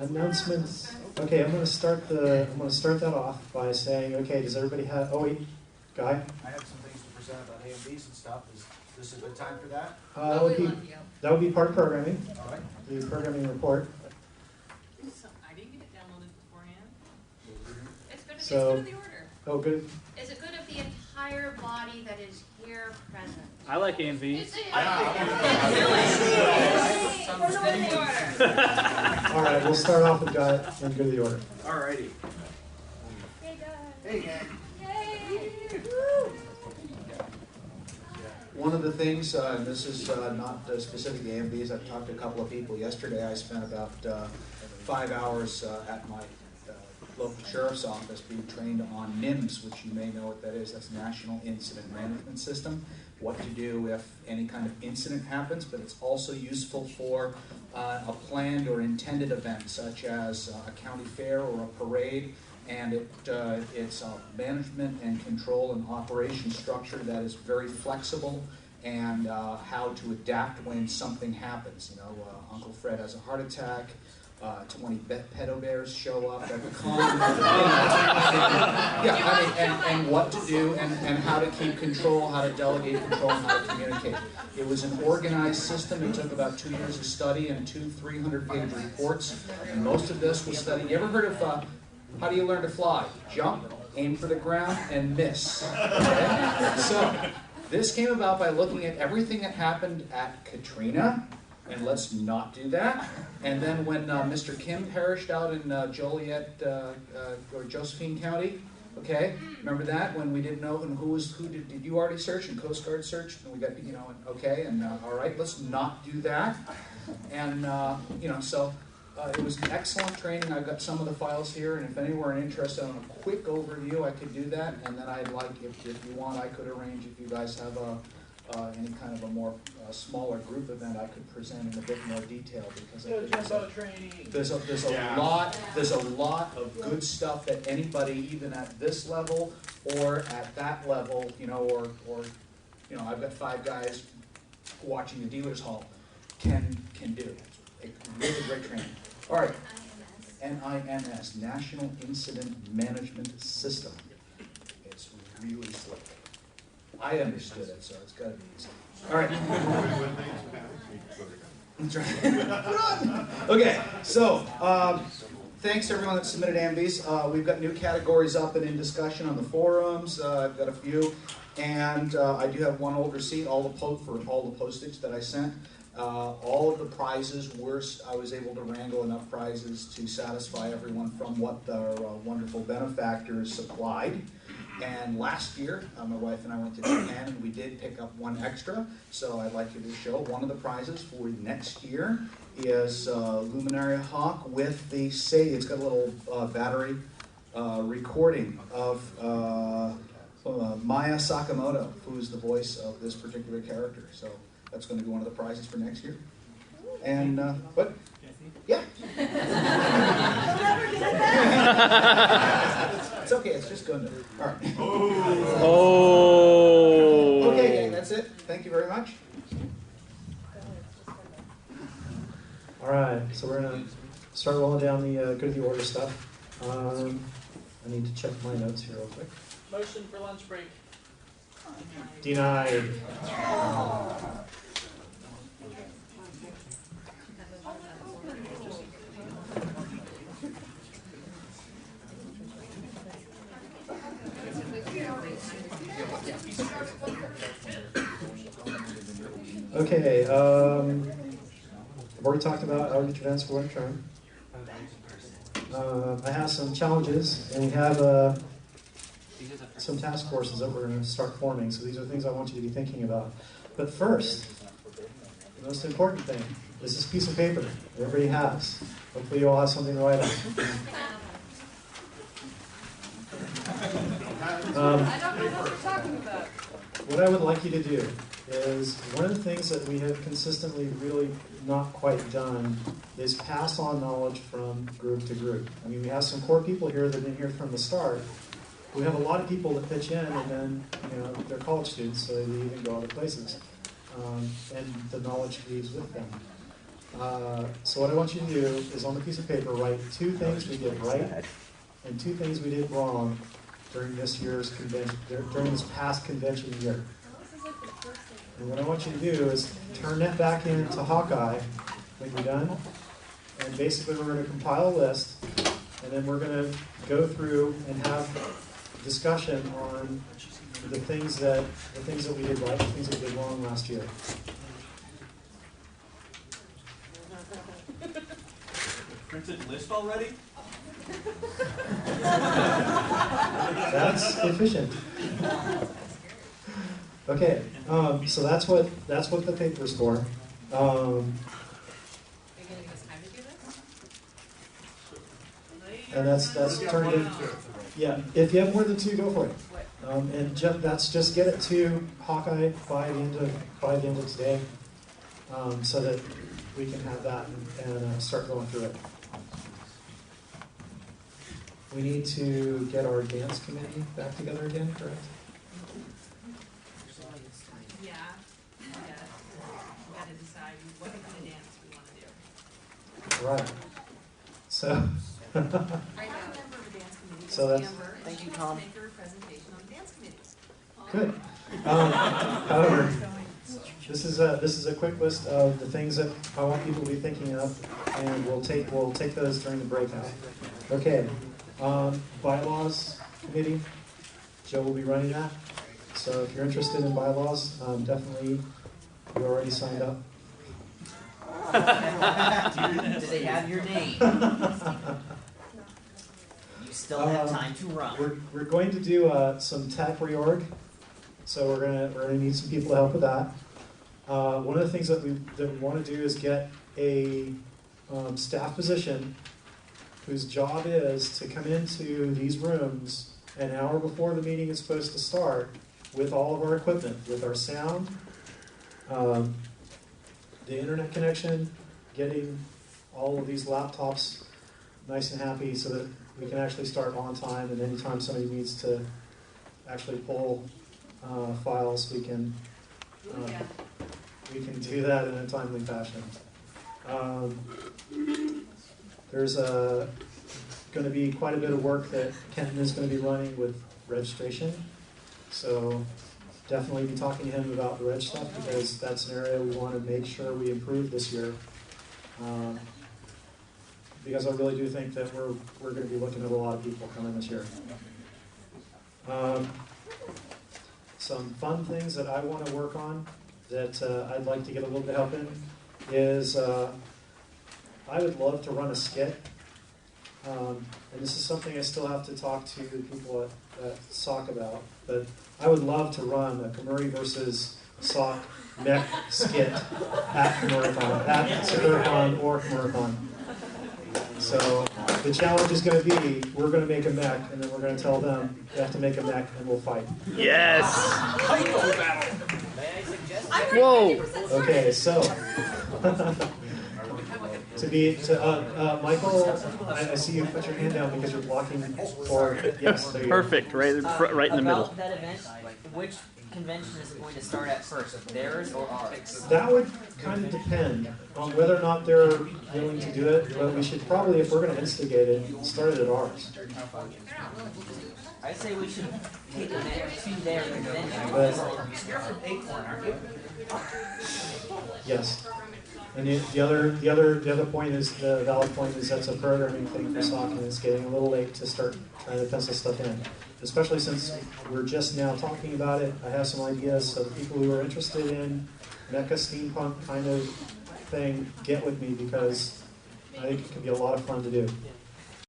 Announcements. Okay, I'm going to start that off by saying, okay, does everybody have? Oh wait, Guy. I have some things to present about AMVs and stuff. Is this a good time for that? That would be part of programming. All right. The programming report. I didn't get it downloaded beforehand. It's good So, of the order. Oh, good. Is it good of the entire body that is here present? I like AMVs. All right, we'll start off with Guy and go to the order. All righty. Hey guys. Hey, gang. Yay! One of the things, and this is not specific to AMVs, I've talked to a couple of people yesterday. I spent about 5 hours at my local sheriff's office being trained on NIMS, which you may know what that is. That's National Incident Management System. What to do if any kind of incident happens, but it's also useful for a planned or intended event, such as a county fair or a parade. And it's a management and control and operation structure that is very flexible, and how to adapt when something happens. You know, Uncle Fred has a heart attack. 20 pedo bears show up at the con. And what to do, and how to keep control, how to delegate control, and how to communicate. It was an organized system. It took about 2 years of study and 2 300-page reports. And most of this was studied. You ever heard of how do you learn to fly? Jump, aim for the ground, and miss. Okay? So this came about by looking at everything that happened at Katrina. And let's not do that. And then when Mr. Kim perished out in Joliet or Josephine County, okay, remember that when we didn't know who did you already search and Coast Guard searched, and we got okay, and all right, let's not do that. And so it was excellent training. I've got some of the files here, and if anyone are interested in a quick overview, I could do that. And then I'd like, if you want, I could arrange if you guys have any kind of a more smaller group event, I could present in a bit more detail, because there's a lot of good stuff that anybody, even at this level or at that level, or I've got 5 guys watching the dealers hall, can do. Really great training. All right, NIMS, National Incident Management System. It's really slick. I understood it, so it's got to be easy. All right. That's right. Okay, so thanks to everyone that submitted AMVs. We've got new categories up and in discussion on the forums. I've got a few, and I do have one old receipt, for all the postage that I sent. All of the prizes I was able to wrangle enough prizes to satisfy everyone from what the wonderful benefactors supplied. And last year, my wife and I went to Japan, and we did pick up one extra. So I'd like you to show one of the prizes for next year is Luminaria Hawk with the it's got a little battery recording of Maya Sakamoto, who is the voice of this particular character. So that's going to be one of the prizes for next year. And what? Yeah. It's okay. It's just going to. All right. Oh. Okay, gang. That's it. Thank you very much. All right. So we're gonna start rolling down the go to the order stuff. I need to check my notes here real quick. Motion for lunch break. Denied. Okay, I've already talked about outreach events for one term. I have some challenges, and we have some task forces that we're going to start forming, so these are things I want you to be thinking about. But first, the most important thing is this piece of paper everybody has. Hopefully you all have something to write on. I don't know what you're talking about. What I would like you to do is, one of the things that we have consistently really not quite done is pass on knowledge from group to group. I mean, we have some core people here that have been here from the start. We have a lot of people that pitch in, and then, they're college students, so they even go other places. And the knowledge leaves with them. So what I want you to do is on the piece of paper write 2 things we did right and 2 things we did wrong during this year's convention, during this past convention year. And what I want you to do is turn that back into Hawkeye when you're done. And basically we're going to compile a list, and then we're going to go through and have discussion on the things that we did right, the things that we did wrong last year. Printed list already? That's efficient. Okay, so that's what the paper's for. Are you gonna give us time to do this? And that's turned in. Yeah, if you have more than 2, go for it. And just get it to Hawkeye by the end of today, so that we can have that and start going through it. We need to get our dance committee back together again, correct? Yeah. We gotta decide what kind of dance we wanna do. Right. So. I'm a member of the dance committee. So that's- Amber, Thank you, and Tom. Make her a presentation on the dance committee. Good. However, this is a quick list of the things that I want people to be thinking of, and we'll take those during the breakout. Okay. Bylaws committee. Joe will be running that. So if you're interested in bylaws, definitely you're already signed up. Do they have your name? You still have time to run. We're going to do some tech reorg, so we're gonna need some people to help with that. One of the things that we want to do is get a staff position whose job is to come into these rooms an hour before the meeting is supposed to start with all of our equipment, with our sound, the internet connection, getting all of these laptops nice and happy so that we can actually start on time, and anytime somebody needs to actually pull files, we can do that in a timely fashion. There's going to be quite a bit of work that Kenton is going to be running with registration. So definitely be talking to him about the reg stuff, because that's an area we want to make sure we improve this year. Because I really do think that we're going to be looking at a lot of people coming this year. Some fun things that I want to work on that I'd like to get a little bit of help in is I would love to run a skit. And this is something I still have to talk to people at SOC about, but I would love to run a Kumori versus SOC mech skit at Kumoricon, at Kumoricon or Kumoricon. So the challenge is going to be, we're going to make a mech, and then we're going to tell them they have to make a mech, and we'll fight. Yes! May I suggest? Whoa! Okay, so Michael, I see you put your hand down because you're blocking for, yes, there you go. Perfect, right in the middle. About that event, which convention is going to start at first, theirs or ours? That would kind of depend on whether or not they're willing to do it, but we should probably, if we're going to instigate it, start it at ours. I say we should take them to their convention. You're from Acorn, aren't you? Yes. And the other point is, the valid point is, that's a programming thing for SOC, and it's getting a little late to start trying to pencil stuff in. Especially since we're just now talking about it. I have some ideas, so the people who are interested in mecha steampunk kind of thing, get with me, because I think it can be a lot of fun to do.